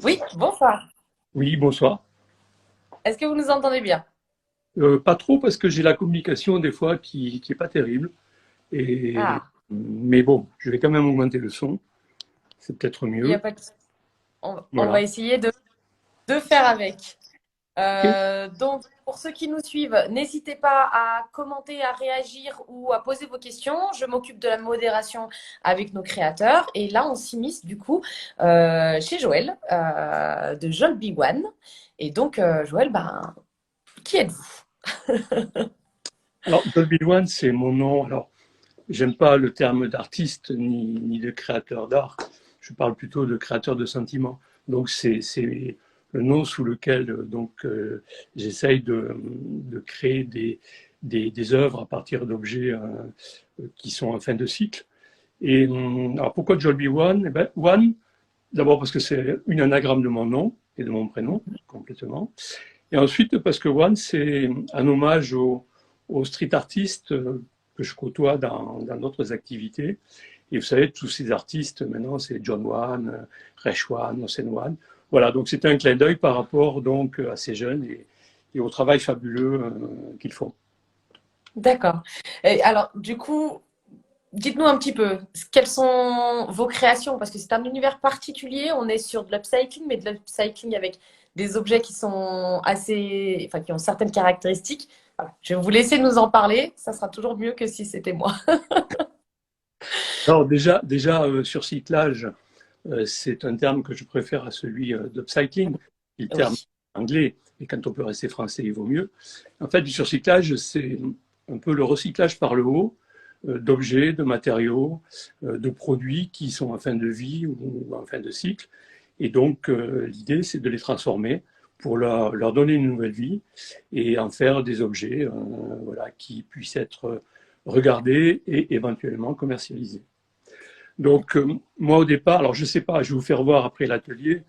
Oui, bonsoir. Oui, bonsoir. Est-ce que vous nous entendez bien? Pas trop parce que j'ai la communication des fois qui est pas terrible. Et, Ah, mais bon, je vais quand même augmenter le son. C'est peut-être il n'y a mieux. pas de... on va Voilà. essayer de faire avec. Ok. Donc, pour ceux qui nous suivent, n'hésitez pas à commenter, à réagir ou à poser vos questions. Je m'occupe de la modération avec nos créateurs. Et là, on s'immisce du coup chez Joël de Jolby One. Et donc, Joël, ben, qui êtes-vous? Alors, Dolby One, c'est mon nom. Alors, j'aime pas le terme d'artiste ni de créateur d'art. Je parle plutôt de créateur de sentiments. Donc, c'est le nom sous lequel j'essaye de créer des œuvres à partir d'objets qui sont en fin de cycle. Et alors pourquoi Jolby One? Eh ben, One, d'abord parce que c'est une anagramme de mon nom et de mon prénom, complètement. Et ensuite parce que One, c'est un hommage aux street artistes que je côtoie dans d'autres activités. Et vous savez, tous ces artistes, maintenant, c'est John One, Resh One, Osen One. Voilà, donc c'était un clin d'œil par rapport donc à ces jeunes et au travail fabuleux qu'ils font. D'accord. Et alors, du coup, dites-nous un petit peu, quelles sont vos créations? Parce que c'est un univers particulier. On est sur de l'upcycling, mais de l'upcycling avec des objets qui sont assez, enfin, qui ont certaines caractéristiques. Voilà. Je vais vous laisser nous en parler. Ça sera toujours mieux que si c'était moi. Alors déjà surcyclage, c'est un terme que je préfère à celui d'upcycling, le terme Oui. anglais, et quand on peut rester français, il vaut mieux. En fait, du surcyclage, c'est un peu le recyclage par le haut d'objets, de matériaux, de produits qui sont en fin de vie ou en fin de cycle. Et donc, l'idée, c'est de les transformer pour leur donner une nouvelle vie et en faire des objets voilà, qui puissent être regardés et éventuellement commercialisés. Donc, moi, au départ, alors je ne sais pas, je vais vous faire voir après l'atelier.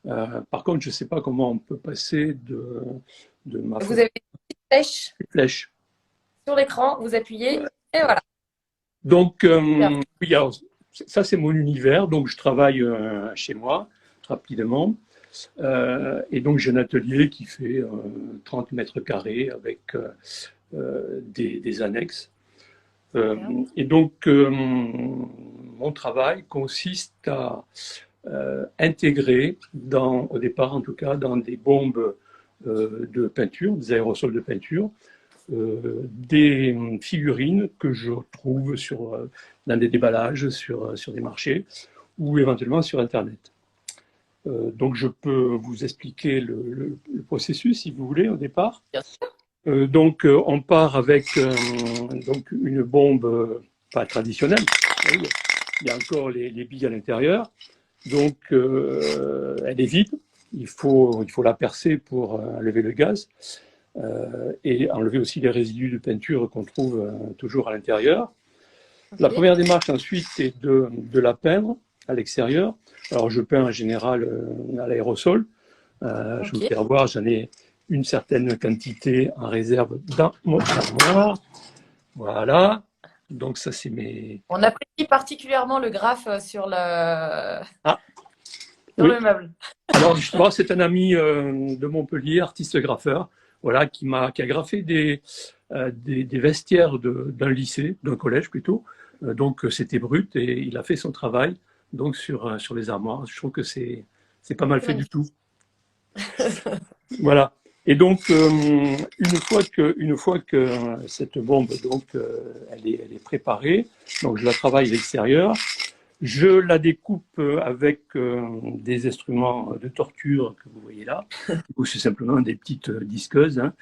Par contre, je ne sais pas comment on peut passer de ma Vous photo avez une petite flèche flèche. sur l'écran, vous appuyez et voilà. Donc, Super. oui, alors, ça, c'est mon univers. Donc, je travaille chez moi rapidement. Et donc, j'ai un atelier qui fait 30 mètres carrés avec des annexes. Euh, Super. et donc, mon travail consiste à intégrer, au départ en tout cas, dans des bombes de peinture, des aérosols de peinture, des figurines que je trouve dans des déballages sur des marchés ou éventuellement sur Internet. Donc je peux vous expliquer le processus si vous voulez au départ. Bien. On part avec donc une bombe pas traditionnelle. Il y a encore les billes à l'intérieur. Donc elle est vide. Il faut la percer pour enlever le gaz et enlever aussi les résidus de peinture qu'on trouve toujours à l'intérieur. La Ok. première démarche ensuite est de la peindre à l'extérieur. Alors je peins en général à l'aérosol. Je vais Ok. vous faire voir, j'en ai une certaine quantité en réserve dans mon armoire. Voilà. Donc ça c'est mes... On apprécie particulièrement le graphe Ah sur oui. le meuble. Alors justement c'est un ami de Montpellier, artiste graffeur, voilà, qui a graffé des vestiaires d'un lycée, d'un collège plutôt. Donc c'était brut et il a fait son travail donc sur les armoires. Je trouve que c'est pas mal C'est fait du magnifique. tout. Voilà. Et donc une fois que cette bombe donc elle est préparée, donc je la travaille à l'extérieur. Je la découpe avec des instruments de torture que vous voyez là, ou c'est simplement des petites disqueuses, hein,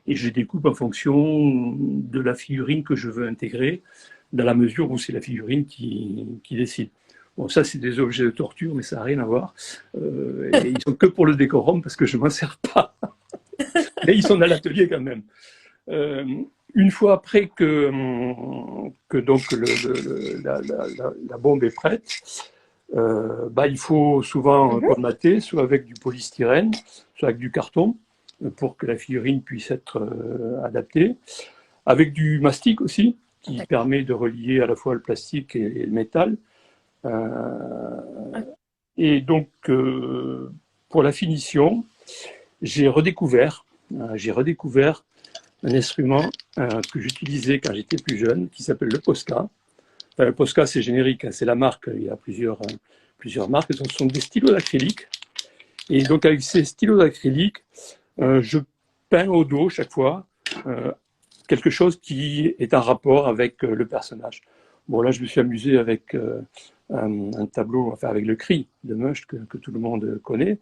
et je découpe en fonction de la figurine que je veux intégrer, dans la mesure où c'est la figurine qui décide. Bon, ça, c'est des objets de torture, mais ça n'a rien à voir. Et ils sont que pour le décorum parce que je ne m'en sers pas. Mais ils sont dans l'atelier quand même. Euh, une fois après que donc la bombe est prête, il faut souvent Mhm. colmater, soit avec du polystyrène, soit avec du carton, pour que la figurine puisse être adaptée. Avec du mastic aussi, qui permet de relier à la fois le plastique et le métal. Et donc, pour la finition, j'ai redécouvert un instrument que j'utilisais quand j'étais plus jeune, qui s'appelle le Posca. Enfin, le Posca, c'est générique, hein, c'est la marque. Il y a plusieurs marques. Ce sont des stylos d'acrylique. Et donc, avec ces stylos d'acrylique, je peins au dos chaque fois quelque chose qui est en rapport avec le personnage. Bon, là, je me suis amusé avec un tableau, enfin avec le cri de Munch que tout le monde connaît.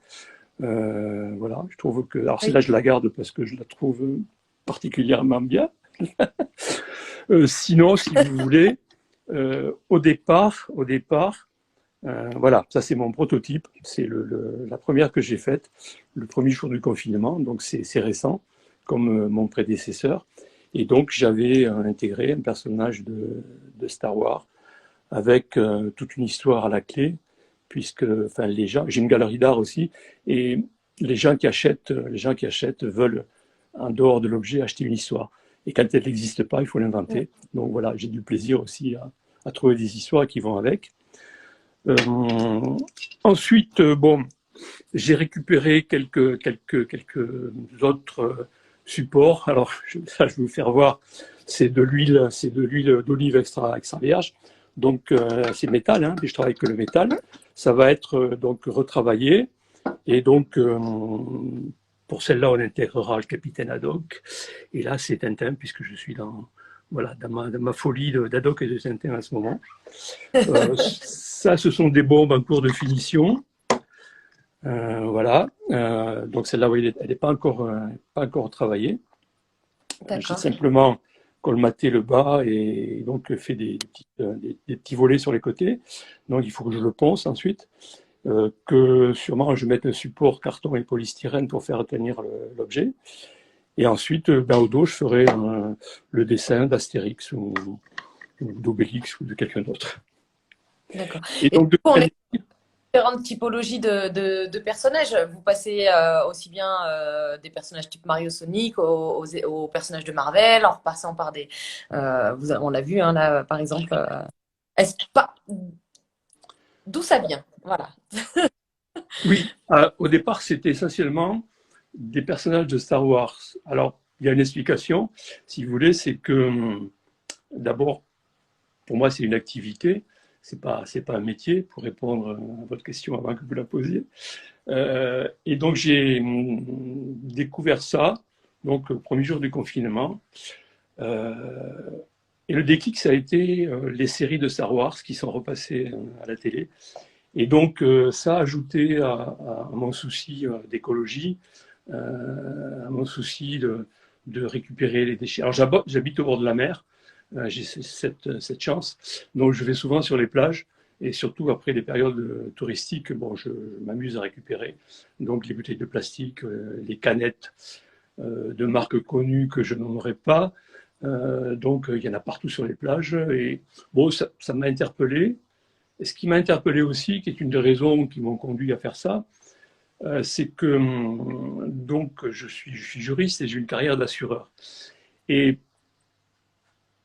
Voilà, je trouve que. Alors, celle-là, je la garde parce que je la trouve particulièrement bien. Sinon, si vous voulez, au départ, voilà, ça c'est mon prototype. C'est la première que j'ai faite, le premier jour du confinement, donc c'est récent, comme mon prédécesseur. Et donc, j'avais intégré un personnage de Star Wars avec toute une histoire à la clé, puisque, enfin, les gens, j'ai une galerie d'art aussi, et les gens qui achètent veulent, en dehors de l'objet, acheter une histoire. Et quand elle n'existe pas, il faut l'inventer. Donc voilà, j'ai du plaisir aussi à trouver des histoires qui vont avec. Ensuite, bon, j'ai récupéré quelques autres supports. Alors, ça, je vais vous faire voir. C'est de l'huile d'olive extra vierge. Donc, c'est métal, hein, mais je travaille que le métal. Ça va être donc retravaillé. Et donc, pour celle-là, on intégrera le capitaine Haddock. Et là, c'est Tintin, puisque je suis dans ma folie d'Haddock et de Tintin à ce moment. Ça, ce sont des bombes en cours de finition. Voilà. Donc, celle-là, elle n'est pas encore travaillée. J'ai simplement colmaté le bas et donc fait des petits volets sur les côtés. Donc, il faut que je le ponce ensuite. Que sûrement je mette un support carton et polystyrène pour faire tenir l'objet. Et ensuite, au dos, je ferai le dessin d'Astérix ou d'Obélix ou de quelqu'un d'autre. D'accord. Et donc, on est différentes typologies de personnages. Vous passez aussi bien des personnages type Mario, Sonic aux personnages de Marvel, en repassant par des... on l'a vu, hein, là, par exemple. Est-ce pas... D'où ça vient? Voilà. oui, au départ, c'était essentiellement des personnages de Star Wars. Alors, il y a une explication, si vous voulez, c'est que d'abord, pour moi, c'est une activité, c'est pas un métier, pour répondre à votre question avant que vous la posiez. Et donc, j'ai découvert ça, donc, au premier jour du confinement. Et le déclic, ça a été les séries de Star Wars qui sont repassées à la télé. Et donc, ça a ajouté à mon souci d'écologie, à mon souci de récupérer les déchets. Alors, j'habite au bord de la mer, j'ai cette chance, donc je vais souvent sur les plages, et surtout après les périodes touristiques, bon, je m'amuse à récupérer donc les bouteilles de plastique, les canettes de marques connues que je n'aurais pas. Donc, il y en a partout sur les plages, et bon, ça m'a interpellé. Et ce qui m'a interpellé aussi, qui est une des raisons qui m'ont conduit à faire ça, c'est que donc je suis juriste et j'ai une carrière d'assureur. Et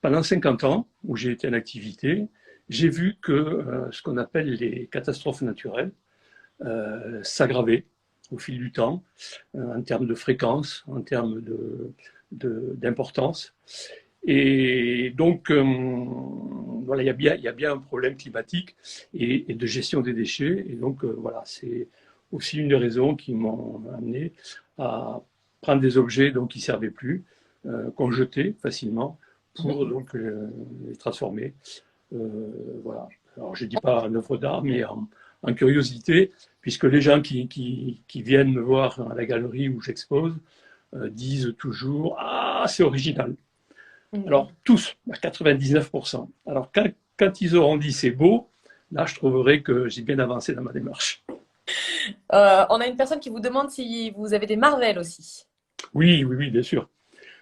pendant 50 ans, où j'ai été en activité, j'ai vu que ce qu'on appelle les catastrophes naturelles s'aggravaient au fil du temps, en termes de fréquence, en termes d'importance. Et donc, voilà, il y a bien un problème climatique et de gestion des déchets. Et donc, voilà, c'est aussi une des raisons qui m'ont amené à prendre des objets donc, qui ne servaient plus, qu'on jetait facilement, pour donc les transformer. Voilà. Alors, je ne dis pas en œuvre d'art, mais en curiosité, puisque les gens qui viennent me voir à la galerie où j'expose disent toujours « Ah, c'est original ». Alors, tous, à 99%. Alors, quand ils auront dit c'est beau, là, je trouverai que j'ai bien avancé dans ma démarche. On a une personne qui vous demande si vous avez des Marvel aussi. Oui, bien sûr.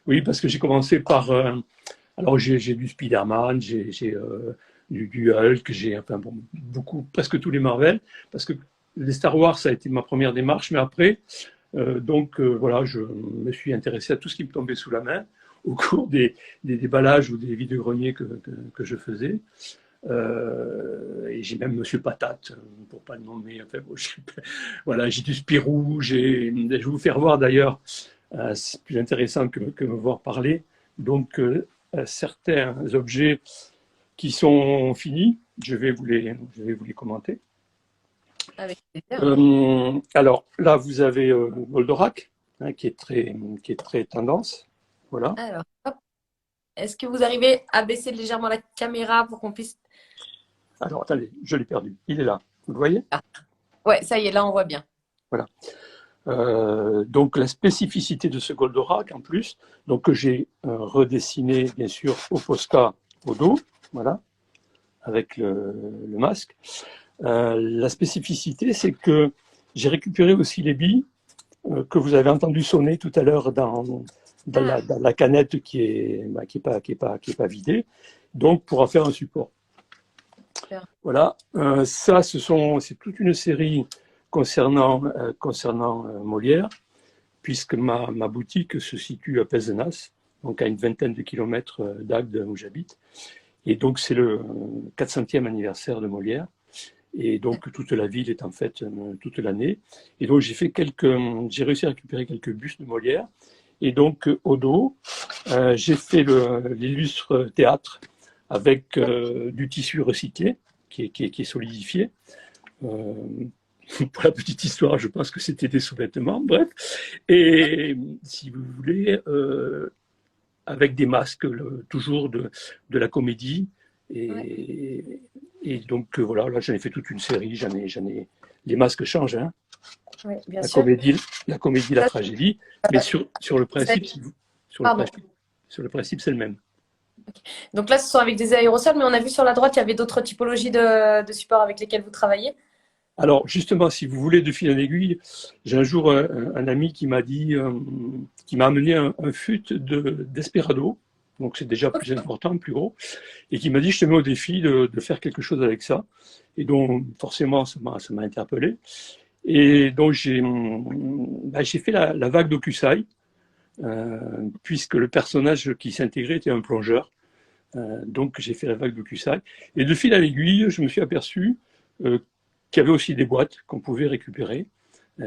Oui, parce que j'ai commencé par. Alors, j'ai du Spider-Man, j'ai du Hulk, j'ai enfin, bon, presque tous les Marvel, parce que les Star Wars, ça a été ma première démarche, mais après, voilà, je me suis intéressé à tout ce qui me tombait sous la main. au cours des déballages ou des vides-greniers que je faisais. Et j'ai même Monsieur Patate, pour pas le nommer. Enfin, bon, voilà, j'ai du Spirou. Je vais vous faire voir d'ailleurs, c'est plus intéressant que me voir parler. Donc, certains objets qui sont finis, je vais vous les commenter. Avec plaisir. Alors là, vous avez Goldorak, hein, qui est très tendance. Voilà. Alors, hop. Est-ce que vous arrivez à baisser légèrement la caméra pour qu'on puisse... Alors, attendez, je l'ai perdu. Il est là. Vous le voyez? Ah, ouais, ça y est, là, on voit bien. Voilà. Donc, la spécificité de ce Goldorak, en plus, donc, que j'ai redessiné, bien sûr, au Posca au dos, voilà, avec le masque. La spécificité, c'est que j'ai récupéré aussi les billes que vous avez entendu sonner tout à l'heure dans la canette qui est pas vidée, donc pour en faire un support. Voilà, ça, c'est toute une série concernant Molière, puisque ma boutique se situe à Pézenas, donc à une vingtaine de kilomètres d'Agde où j'habite, et donc c'est le 400e anniversaire de Molière. Et donc toute la ville est en fait toute l'année. Et donc j'ai réussi à récupérer quelques bustes de Molière. Et donc au dos, j'ai fait l'illustre théâtre avec du tissu recyclé qui est solidifié. Pour la petite histoire, je pense que c'était des sous-vêtements, bref. Et si vous voulez, avec des masques toujours de la comédie. Et donc voilà, là j'en ai fait toute une série, les masques changent, hein. Oui, bien La sûr. comédie, la tragédie, mais sur le principe, Pardon. sur le principe, c'est le même. Okay. Donc là, ce sont avec des aérosols, mais on a vu sur la droite, il y avait d'autres typologies de supports avec lesquels vous travaillez. Alors justement, si vous voulez de fil en aiguille, j'ai un jour un ami qui m'a dit, qui m'a amené un fût d'Esperado, donc c'est déjà plus important, plus gros, et qui m'a dit, je te mets au défi de faire quelque chose avec ça. Et donc forcément, ça m'a interpellé. Et donc j'ai fait la vague d'Okusai, puisque le personnage qui s'intégrait était un plongeur. Donc j'ai fait la vague d'Okusai. Et de fil à l'aiguille, je me suis aperçu qu'il y avait aussi des boîtes qu'on pouvait récupérer,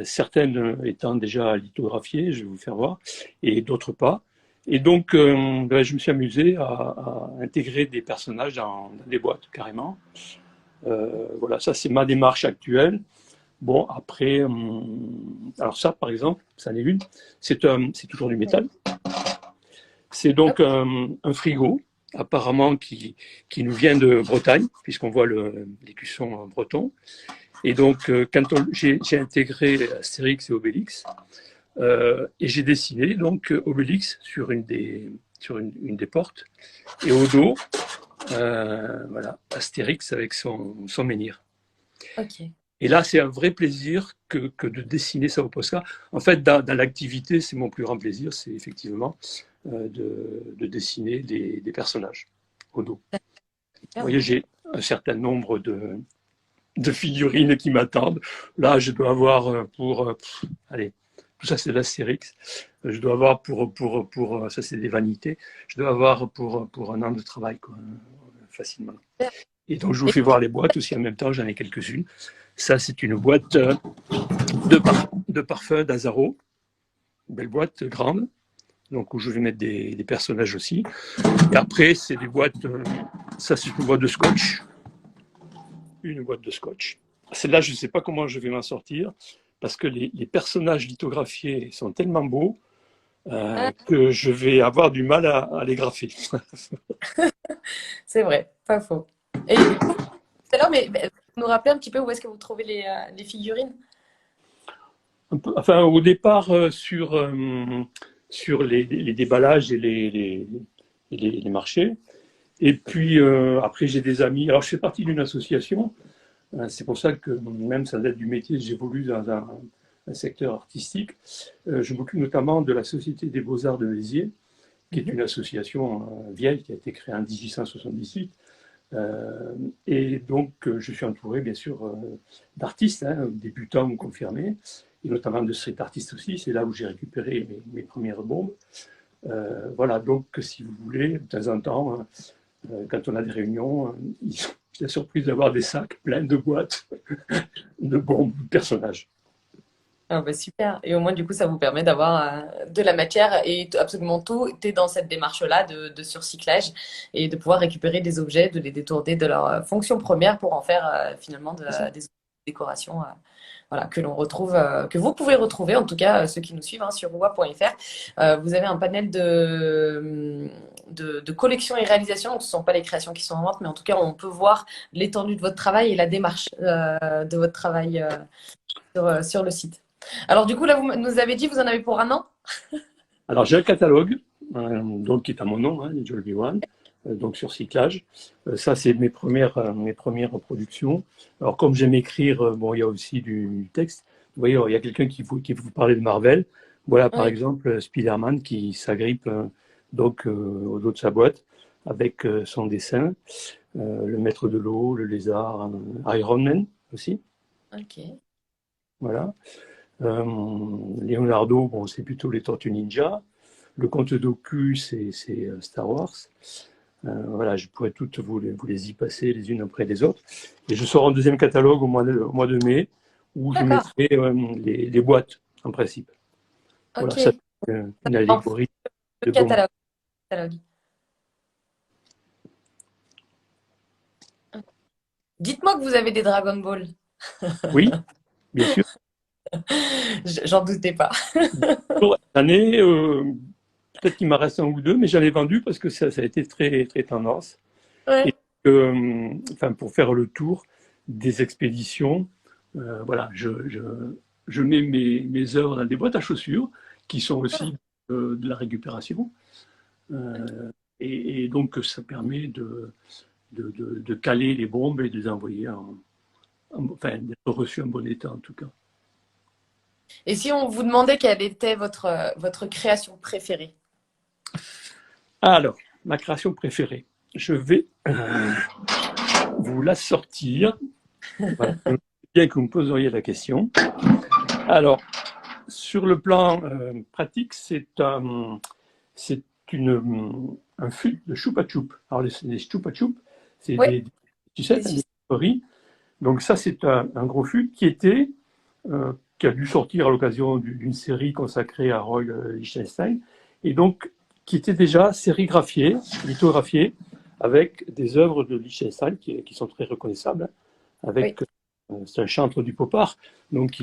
certaines étant déjà lithographiées, je vais vous faire voir, et d'autres pas. Et donc je me suis amusé à intégrer des personnages dans des boîtes, carrément. Voilà, ça c'est ma démarche actuelle. Bon, après, alors ça, par exemple, ça en est une, c'est toujours du métal. C'est donc un frigo, apparemment, qui nous vient de Bretagne, puisqu'on voit l'écusson breton. Et donc, quand j'ai intégré Astérix et Obélix, et j'ai dessiné donc Obélix sur une des portes, et au dos, voilà, Astérix avec son menhir. Ok. Et là, c'est un vrai plaisir que de dessiner ça au Posca. En fait, dans l'activité, c'est mon plus grand plaisir, c'est effectivement de dessiner des personnages au dos. Vous voyez, j'ai un certain nombre de figurines qui m'attendent. Là, je dois avoir allez, tout ça c'est l'Astérix. Je dois avoir pour ça c'est des vanités. Je dois avoir pour un an de travail, quoi, facilement. Et donc, je vous fais voir les boîtes aussi en même temps, j'en ai quelques-unes. Ça, c'est une boîte de parfum d'Azaro. Belle boîte, grande. Donc, où je vais mettre des personnages aussi. Et après, c'est des boîtes. Ça, c'est une boîte de scotch. Une boîte de scotch. Celle-là, je ne sais pas comment je vais m'en sortir. Parce que les personnages lithographiés sont tellement beaux que je vais avoir du mal à les graffer. C'est vrai, pas faux. Et du coup, tout à l'heure, mais vous nous rappelez un petit peu où est-ce que vous trouvez les figurines? Enfin, au départ, sur les déballages et les marchés. Et puis, après, j'ai des amis. Alors, je fais partie d'une association. C'est pour ça que, même sans être du métier, j'évolue dans un secteur artistique. Je m'occupe notamment de la Société des Beaux-Arts de Béziers, qui est une association vieille, qui a été créée en 1878. Et donc, je suis entouré, bien sûr, d'artistes, hein, débutants ou confirmés, et notamment de street artistes aussi. C'est là où j'ai récupéré mes premières bombes. Voilà, donc si vous voulez, de temps en temps, quand on a des réunions, j'ai la surprise d'avoir des sacs pleins de boîtes de bons personnages. Ah bah super. Et au moins, du coup, ça vous permet d'avoir de la matière et absolument tout est dans cette démarche-là de surcyclage et de pouvoir récupérer des objets, de les détourner de leur fonction première pour en faire finalement des décorations voilà, que l'on retrouve, que vous pouvez retrouver, en tout cas ceux qui nous suivent hein, sur www.fr. Vous avez un panel de collections et réalisations. Donc, ce ne sont pas les créations qui sont en vente, mais en tout cas, on peut voir l'étendue de votre travail et la démarche de votre travail sur le site. Alors, du coup, là, vous nous avez dit, vous en avez pour un an? Alors j'ai un catalogue, donc qui est à mon nom, hein, Joel B1, donc sur cyclage. Ça, c'est mes premières productions. Alors comme j'aime écrire, bon, il y a aussi du texte. Vous voyez, alors, il y a quelqu'un qui vous parlait de Marvel. Voilà, par Oui. exemple, Spider-Man qui s'agrippe donc au dos de sa boîte avec son dessin. Le maître de l'eau, le lézard, Iron Man aussi. Ok. Voilà. Leonardo, bon, c'est plutôt les Tortues Ninja. Le conte Doku, c'est Star Wars. Voilà, je pourrais toutes vous les y passer les unes après les autres. Et je sors un deuxième catalogue au mois de mai où je D'accord. mettrai les boîtes en principe. Voilà, ça Ok. c'est une En allégorie le de bon. catalogue. Catalogue. Dites-moi que vous avez des Dragon Ball. Oui, bien sûr. J'en doutais pas. Pour cette année, peut-être qu'il m'en reste un ou deux, mais j'en ai vendu parce que ça a été très, très tendance. Et Ouais. enfin, pour faire le tour des expéditions, voilà, je mets mes œuvres dans des boîtes à chaussures qui sont aussi de la récupération. Et donc, ça permet de caler les bombes et de les envoyer enfin, d'être reçus en bon état en tout cas. Et si on vous demandait quelle était votre création préférée? Alors, ma création préférée, je vais vous la sortir. Voilà. Bien que vous me poseriez la question. Alors, sur le plan pratique, c'est un fût de choupa choup. Alors, les choupa choup, c'est Oui, des sucettes, des hein, des sucettes. riz. Donc, ça, c'est un gros fût qui a dû sortir à l'occasion d'une série consacrée à Roy Lichtenstein, et donc qui était déjà sérigraphié, lithographié, avec des œuvres de Lichtenstein qui sont très reconnaissables, Oui. avec c'est un chantre du pop art, donc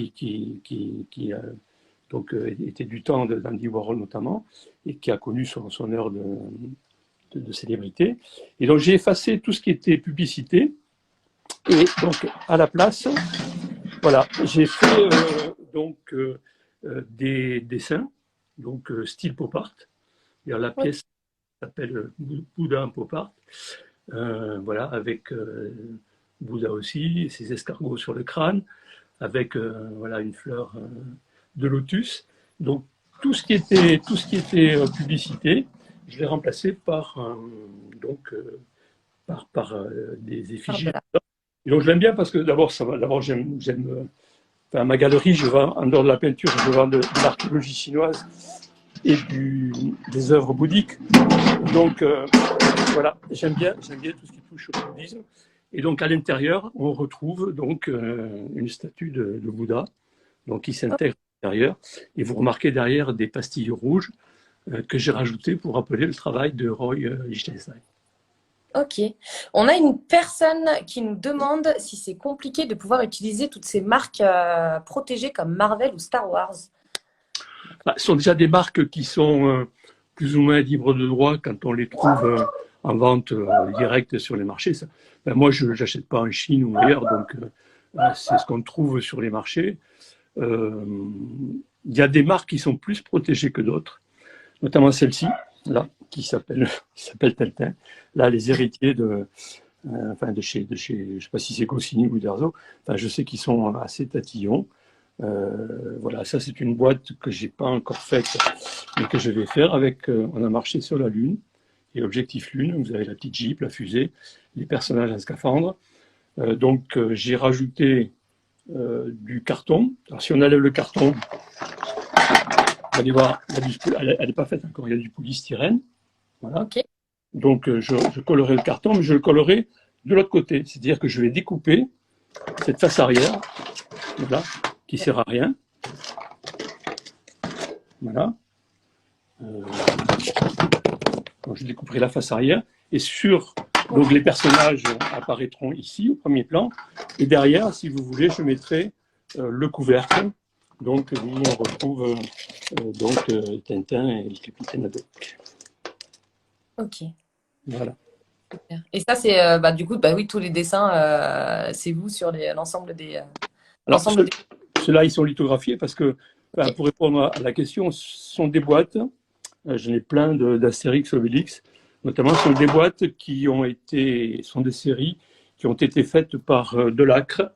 donc, était du temps d'Andy Warhol notamment, et qui a connu son heure de célébrité. Et donc j'ai effacé tout ce qui était publicité, et donc à la place, voilà, j'ai fait des dessins, donc style pop art. La Oui. pièce s'appelle Bouddha en pop art, voilà, avec Bouddha aussi, ses escargots sur le crâne, avec voilà, une fleur de lotus. Donc tout ce qui était publicité, je l'ai remplacé par, des effigies. Par-delà. Et donc je l'aime bien parce que d'abord, d'abord j'aime enfin, ma galerie, je vends, en dehors de la peinture, je vends de l'archéologie chinoise et des œuvres bouddhiques. Donc voilà, j'aime bien tout ce qui touche au bouddhisme. Et donc à l'intérieur, on retrouve donc une statue de Bouddha, donc qui s'intègre à l'intérieur. Et vous remarquez derrière des pastilles rouges que j'ai rajoutées pour rappeler le travail de Roy Lichtenstein. Ok. On a une personne qui nous demande si c'est compliqué de pouvoir utiliser toutes ces marques protégées comme Marvel ou Star Wars. Ce sont déjà des marques qui sont plus ou moins libres de droit quand on les trouve en vente directe sur les marchés. Moi, je n'achète pas en Chine ou ailleurs, donc c'est ce qu'on trouve sur les marchés. Il y a des marques qui sont plus protégées que d'autres, notamment celle-ci, là, qui s'appelle Tintin. Là, les héritiers enfin je ne sais pas si c'est Goscinny ou Uderzo, enfin, je sais qu'ils sont assez tatillons. Voilà, ça c'est une boîte que j'ai pas encore faite, mais que je vais faire avec. On a marché sur la Lune et objectif Lune. Vous avez la petite Jeep, la fusée, les personnages en scaphandre. Donc j'ai rajouté du carton. Alors si on enlève le carton, Vous allez voir, elle n'est pas faite encore, il y a du polystyrène. Voilà. Ok. Donc, je collerai le carton, mais je le collerai de l'autre côté. C'est-à-dire que je vais découper cette face arrière, voilà, qui ne sert à rien. Voilà. Donc, je découperai la face arrière. Et donc les personnages apparaîtront ici, au premier plan. Et derrière, si vous voulez, je mettrai le couvercle. Donc, où on retrouve Tintin et le capitaine Haddock. Ok. Voilà. Et ça, c'est du coup, oui, tous les dessins, c'est vous sur l'ensemble des. Alors, L'ensemble des... ceux-là, ils sont lithographiés parce que, Ok. pour répondre à la question, ce sont des boîtes. J'en ai plein d'Astérix, Obélix. Notamment, ce sont des boîtes sont des séries qui ont été faites par Delacre,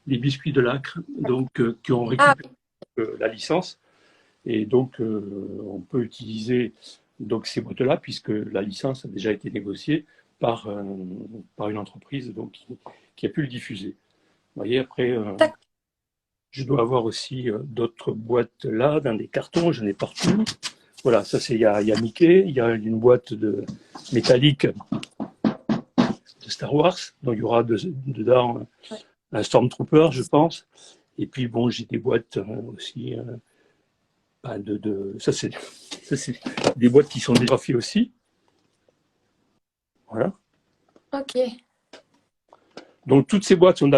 des biscuits Delacre, donc qui ont Ah, récupéré la licence. Et donc, on peut utiliser donc, ces boîtes-là, puisque la licence a déjà été négociée par une entreprise donc, qui a pu le diffuser. Vous voyez, après, d'accord. je dois avoir aussi d'autres boîtes là, dans des cartons, j'en ai partout. Voilà, ça c'est, il y a Mickey, il y a une boîte métallique de Star Wars, donc il y aura dedans Ouais. un Stormtrooper, je pense. Et puis bon, j'ai des boîtes aussi, ça c'est des boîtes qui sont déjà faites aussi. Voilà. Ok. Donc toutes ces boîtes sont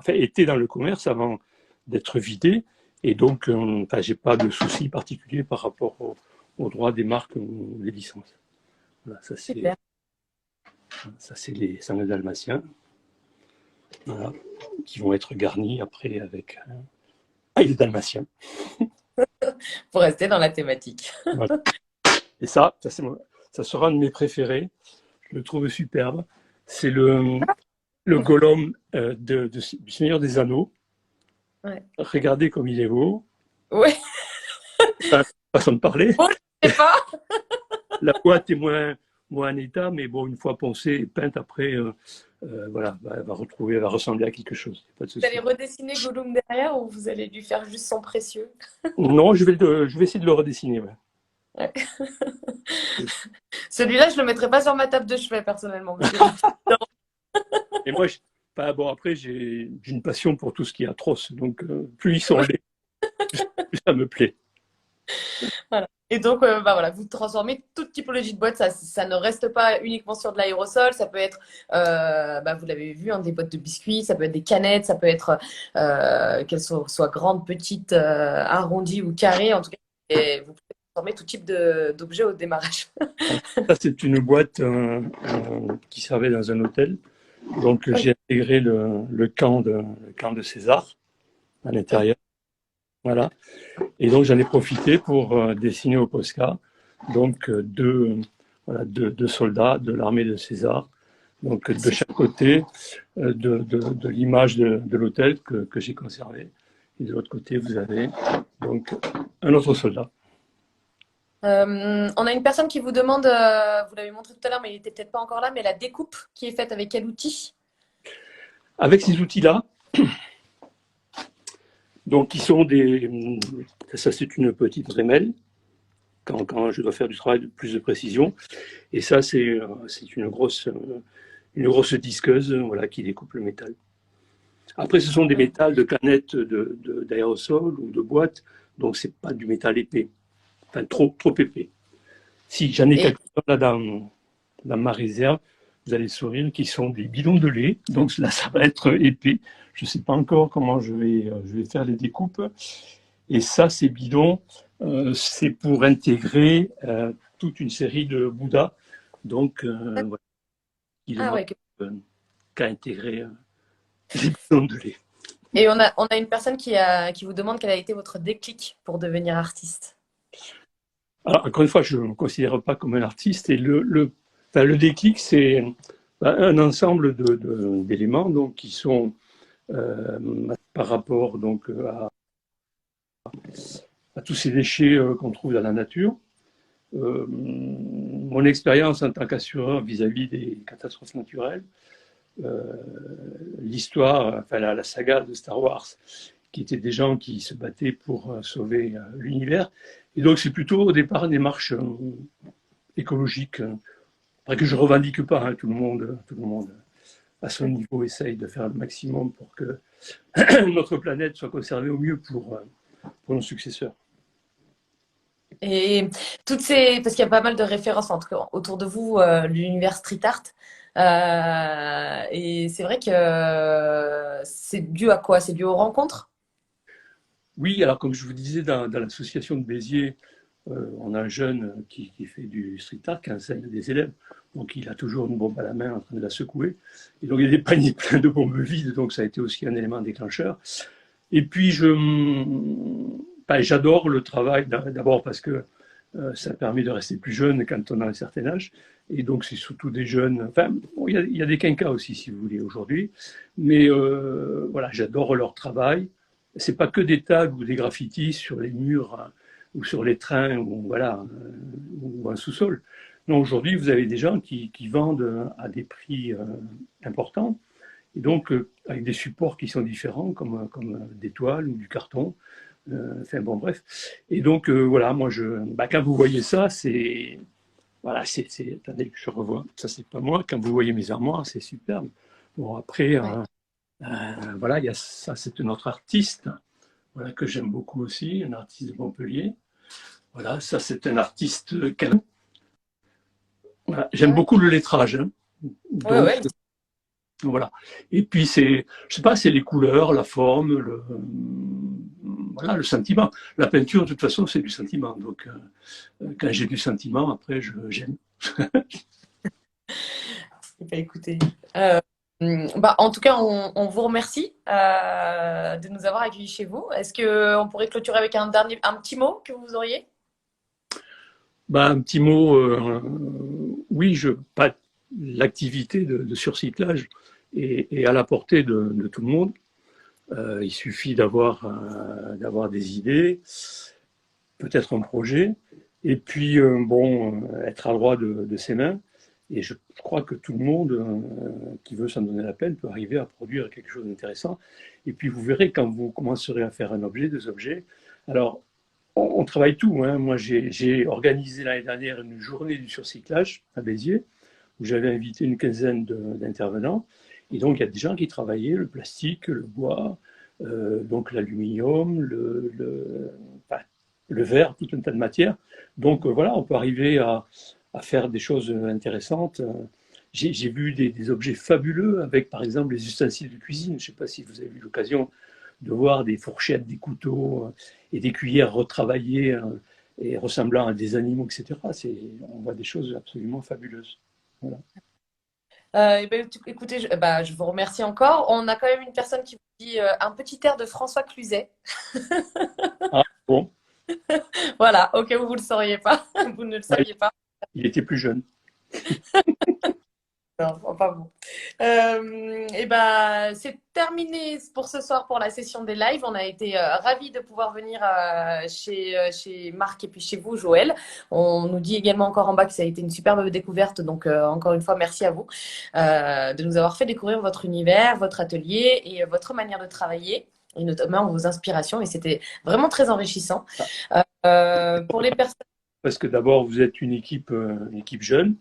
étaient dans le commerce avant d'être vidées. Et donc, j'ai pas de soucis particuliers par rapport aux droits des marques ou des licences. Voilà, Super. ça c'est les sangles dalmatiens, voilà, qui vont être garnis après avec les dalmatiens. Pour rester dans la thématique. Voilà. Et ça sera un de mes préférés. Je le trouve superbe. C'est le Gollum du Seigneur des Anneaux. Ouais. Regardez comme il est beau. Ouais. Enfin, façon de parler. Bon, je sais pas. La boîte est moins en état, mais bon, une fois poncée et peinte après, voilà, elle va ressembler à quelque chose. Pas de Vous allez souci. redessiner Gollum derrière ou vous allez lui faire juste son précieux? Non, je vais essayer de le redessiner. Ouais. Ouais. Celui-là, je le mettrai pas sur ma table de chevet personnellement. Et moi, bon, après, j'ai une passion pour tout ce qui est atroce. Donc, plus ils sont laids, plus ça me plaît. Voilà. Et donc, voilà, vous transformez toute typologie de boîte. Ça ne reste pas uniquement sur de l'aérosol. Ça peut être, vous l'avez vu, hein, des boîtes de biscuits. Ça peut être des canettes. Ça peut être qu'elles soient grandes, petites, arrondies ou carrées. En tout cas, et vous pouvez transformer tout type d'objets au démarrage. Ça, c'est une boîte qui servait dans un hôtel. Donc, j'ai intégré le camp de César à l'intérieur. Voilà. Et donc, j'en ai profité pour dessiner au Posca donc deux soldats de l'armée de César, donc de chaque côté de l'image de l'hôtel que j'ai conservé. Et de l'autre côté, vous avez donc un autre soldat. On a une personne qui vous demande, vous l'avez montré tout à l'heure, mais il n'était peut-être pas encore là, mais la découpe qui est faite avec quel outil? Avec ces outils-là, donc qui sont ça c'est une petite Dremel, quand je dois faire du travail de plus de précision. Et ça, c'est une grosse disqueuse, voilà, qui découpe le métal. Après, ce sont des métals de canettes d'aérosol ou de boîtes, donc c'est pas du métal épais, enfin trop épais. Si j'en ai quelques-uns là dans ma réserve, vous allez sourire, qui sont des bidons de lait, donc là ça va être épais. Je ne sais pas encore comment je vais faire les découpes. Et ça, ces bidons, c'est pour intégrer toute une série de Bouddha, donc voilà, qui demande qu'à intégrer les bidons de lait. Et on a une personne qui vous demande quel a été votre déclic pour devenir artiste. Alors, encore une fois, je ne me considère pas comme un artiste, et le déclic, c'est un ensemble d'éléments donc, qui sont par rapport donc, à tous ces déchets qu'on trouve dans la nature. Mon expérience en tant qu'assureur vis-à-vis des catastrophes naturelles, l'histoire, enfin la saga de Star Wars, qui étaient des gens qui se battaient pour sauver l'univers. Et donc, c'est plutôt au départ une démarche écologique, que je revendique pas. Hein, tout le monde, à son niveau, essaye de faire le maximum pour que notre planète soit conservée au mieux pour nos successeurs. Et parce qu'il y a pas mal de références en tout cas, autour de vous, l'univers street art. Et c'est vrai que c'est dû à quoi? C'est dû aux rencontres? Oui, alors comme je vous disais, dans l'association de Béziers, on a un jeune qui fait du street art, qui enseigne des élèves. Donc il a toujours une bombe à la main en train de la secouer. Et donc il y a des paniers pleins de bombes vides, donc ça a été aussi un élément déclencheur. Et puis j'adore le travail, d'abord parce que ça permet de rester plus jeune quand on a un certain âge. Et donc c'est surtout des jeunes, enfin bon, il y a des quinquas aussi si vous voulez aujourd'hui. Mais voilà, j'adore leur travail. C'est pas que des tags ou des graffitis sur les murs hein, ou sur les trains ou voilà ou un sous-sol. Non, aujourd'hui vous avez des gens qui vendent à des prix importants et donc avec des supports qui sont différents comme des toiles ou du carton. Enfin bon bref. Et donc voilà, moi quand vous voyez ça, c'est voilà, attendez que je revois. Ça c'est pas moi. Quand vous voyez mes armoires, c'est superbe. Bon après. Ouais. Voilà, il y a ça, c'est un autre artiste, voilà, que j'aime beaucoup aussi, un artiste de Montpellier. Voilà, ça c'est un artiste canon. Voilà, j'aime Ouais. beaucoup le lettrage, hein. Ouais, Donc ouais. voilà. Et puis c'est, je sais pas, c'est les couleurs, la forme, voilà, le sentiment. La peinture, de toute façon, c'est du sentiment. Donc quand j'ai du sentiment, après, j'aime. Bah, écoutez, en tout cas, on vous remercie de nous avoir accueillis chez vous. Est-ce qu'on pourrait clôturer avec un petit mot que vous auriez? Bah, un petit mot, oui, pas l'activité de surcyclage est à la portée de tout le monde. Il suffit d'avoir des idées, peut-être un projet, et puis être à droit de ses mains. Et je crois que tout le monde qui veut s'en donner la peine peut arriver à produire quelque chose d'intéressant. Et puis vous verrez quand vous commencerez à faire un objet, des objets. Alors on travaille tout. Hein. Moi, j'ai organisé l'année dernière une journée du surcyclage à Béziers, où j'avais invité une quinzaine d'intervenants. Et donc, il y a des gens qui travaillaient le plastique, le bois, donc l'aluminium, enfin, le verre, tout un tas de matières. Donc, voilà, on peut arriver à faire des choses intéressantes. J'ai vu des objets fabuleux avec, par exemple, les ustensiles de cuisine. Je ne sais pas si vous avez eu l'occasion de voir des fourchettes, des couteaux et des cuillères retravaillées et ressemblant à des animaux, etc. On voit des choses absolument fabuleuses. Voilà. Écoutez, je vous remercie encore. On a quand même une personne qui vous dit un petit air de François Cluzet. Ah, bon, Voilà, au cas où vous ne le sauriez pas, vous ne le ah, saviez pas. il était plus jeune. Non, pas bon. C'est terminé pour ce soir pour la session des lives. On a été ravis de pouvoir venir chez Marc et puis chez vous, Joël. On nous dit également encore en bas que ça a été une superbe découverte. Donc, encore une fois, merci à vous de nous avoir fait découvrir votre univers, votre atelier et votre manière de travailler, et notamment vos inspirations. Et c'était vraiment très enrichissant. Pour les personnes. Parce que d'abord, vous êtes une équipe jeune,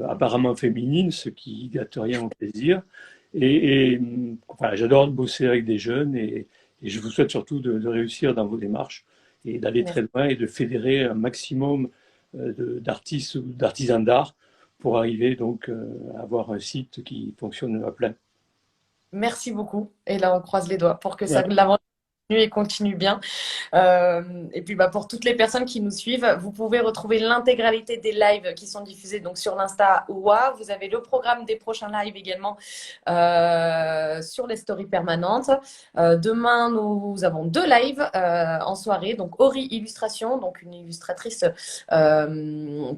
apparemment féminine, ce qui gâte rien au plaisir. Enfin, j'adore bosser avec des jeunes et je vous souhaite surtout de réussir dans vos démarches et d'aller très loin et de fédérer un maximum d'artistes ou d'artisans d'art pour arriver donc à avoir un site qui fonctionne à plein. Merci beaucoup. Et là, on croise les doigts pour que ça Ouais. l'aventure continue et continue bien. Et puis pour toutes les personnes qui nous suivent, vous pouvez retrouver l'intégralité des lives qui sont diffusés donc sur l'Insta OUA. Vous avez le programme des prochains lives également sur les stories permanentes. Demain, nous avons 2 lives en soirée. Donc Ori Illustration, donc une illustratrice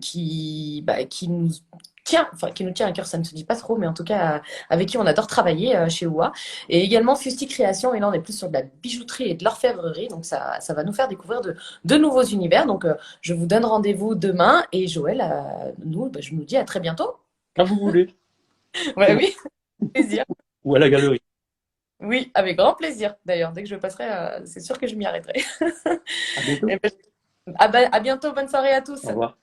qui nous tient à cœur, ça ne se dit pas trop, mais en tout cas avec qui on adore travailler chez OUA. Et également Fusti Création, et là on est plus sur de la bijouterie et de l'orfèvrerie, donc ça va nous faire découvrir de nouveaux univers. Donc je vous donne rendez-vous demain, et Joël, je nous dis à très bientôt. Quand vous voulez, Ouais, oui, plaisir. ou à la galerie. Oui, avec grand plaisir. D'ailleurs, dès que je passerai, c'est sûr que je m'y arrêterai. À bientôt. Et ben, à bientôt, bonne soirée à Au tous. revoir.